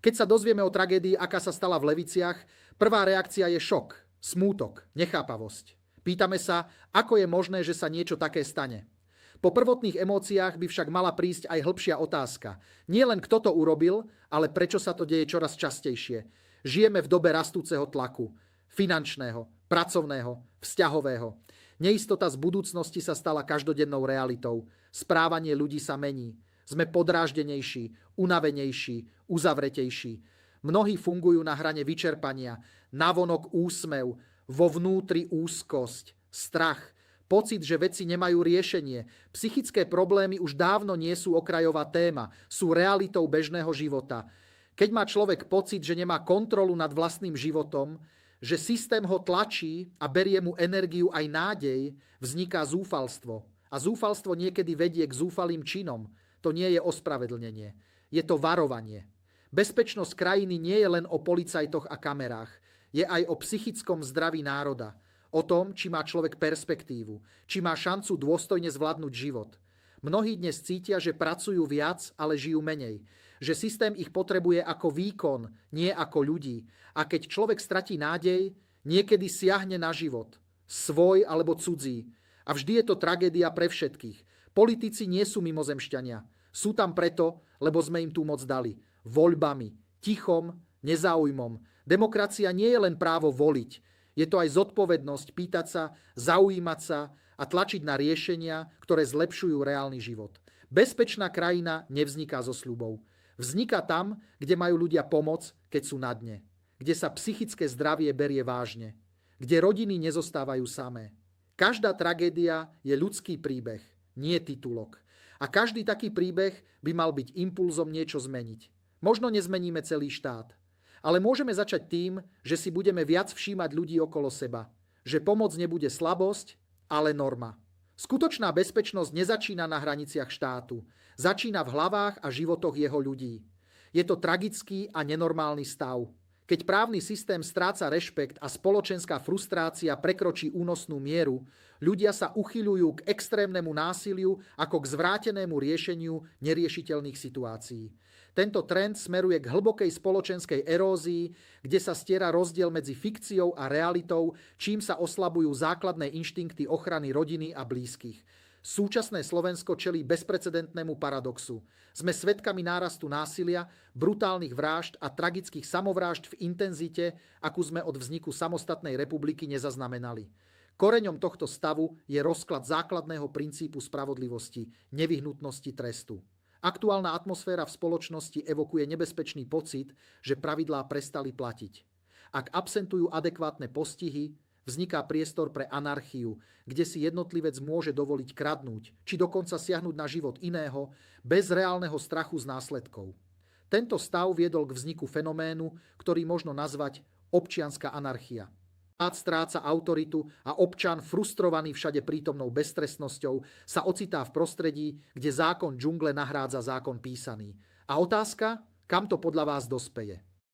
Keď sa dozvieme o tragédii, aká sa stala v Leviciach, prvá reakcia je šok, smútok, nechápavosť. Pýtame sa, ako je možné, že sa niečo také stane. Po prvotných emóciách by však mala prísť aj hĺbšia otázka. Nie len kto to urobil, ale prečo sa to deje čoraz častejšie. Žijeme v dobe rastúceho tlaku. Finančného, pracovného, vzťahového. Neistota z budúcnosti sa stala každodennou realitou. Správanie ľudí sa mení. Sme podráždenejší, unavenejší, uzavretejší. Mnohí fungujú na hrane vyčerpania. Navonok úsmev, vo vnútri úzkosť, strach, pocit, že veci nemajú riešenie. Psychické problémy už dávno nie sú okrajová téma, sú realitou bežného života. Keď má človek pocit, že nemá kontrolu nad vlastným životom, že systém ho tlačí a berie mu energiu aj nádej, vzniká zúfalstvo. A zúfalstvo niekedy vedie k zúfalým činom. To nie je ospravedlnenie. Je to varovanie. Bezpečnosť krajiny nie je len o policajtoch a kamerách. Je aj o psychickom zdraví národa. O tom, či má človek perspektívu, či má šancu dôstojne zvládnuť život. Mnohí dnes cítia, že pracujú viac, ale žijú menej. Že systém ich potrebuje ako výkon, nie ako ľudí. A keď človek stratí nádej, niekedy siahne na život. Svoj alebo cudzí. A vždy je to tragédia pre všetkých. Politici nie sú mimozemšťania. Sú tam preto, lebo sme im tú moc dali. Voľbami, tichom, nezáujmom. Demokracia nie je len právo voliť. Je to aj zodpovednosť pýtať sa, zaujímať sa a tlačiť na riešenia, ktoré zlepšujú reálny život. Bezpečná krajina nevzniká zo sľubov. Vzniká tam, kde majú ľudia pomoc, keď sú na dne. Kde sa psychické zdravie berie vážne. Kde rodiny nezostávajú samé. Každá tragédia je ľudský príbeh, nie titulok. A každý taký príbeh by mal byť impulzom niečo zmeniť. Možno nezmeníme celý štát, ale môžeme začať tým, že si budeme viac všímať ľudí okolo seba. Že pomoc nebude slabosť, ale norma. Skutočná bezpečnosť nezačína na hraniciach štátu. Začína v hlavách a životoch jeho ľudí. Je to tragický a nenormálny stav. Keď právny systém stráca rešpekt a spoločenská frustrácia prekročí únosnú mieru, ľudia sa uchyľujú k extrémnemu násiliu ako k zvrátenému riešeniu neriešiteľných situácií. Tento trend smeruje k hlbokej spoločenskej erózii, kde sa stiera rozdiel medzi fikciou a realitou, čím sa oslabujú základné inštinkty ochrany rodiny a blízkych. Súčasné Slovensko čelí bezprecedentnému paradoxu. Sme svedkami nárastu násilia, brutálnych vrážd a tragických samovrážd v intenzite, akú sme od vzniku samostatnej republiky nezaznamenali. Koreňom tohto stavu je rozklad základného princípu spravodlivosti, nevyhnutnosti trestu. Aktuálna atmosféra v spoločnosti evokuje nebezpečný pocit, že pravidlá prestali platiť. Ak absentujú adekvátne postihy, vzniká priestor pre anarchiu, kde si jednotlivec môže dovoliť kradnúť, či dokonca siahnuť na život iného, bez reálneho strachu z následkov. Tento stav viedol k vzniku fenoménu, ktorý možno nazvať občianska anarchia. Štát stráca autoritu a občan, frustrovaný všade prítomnou beztrestnosťou, sa ocitá v prostredí, kde zákon džungle nahrádza zákon písaný. A otázka, kam to podľa vás dospeje?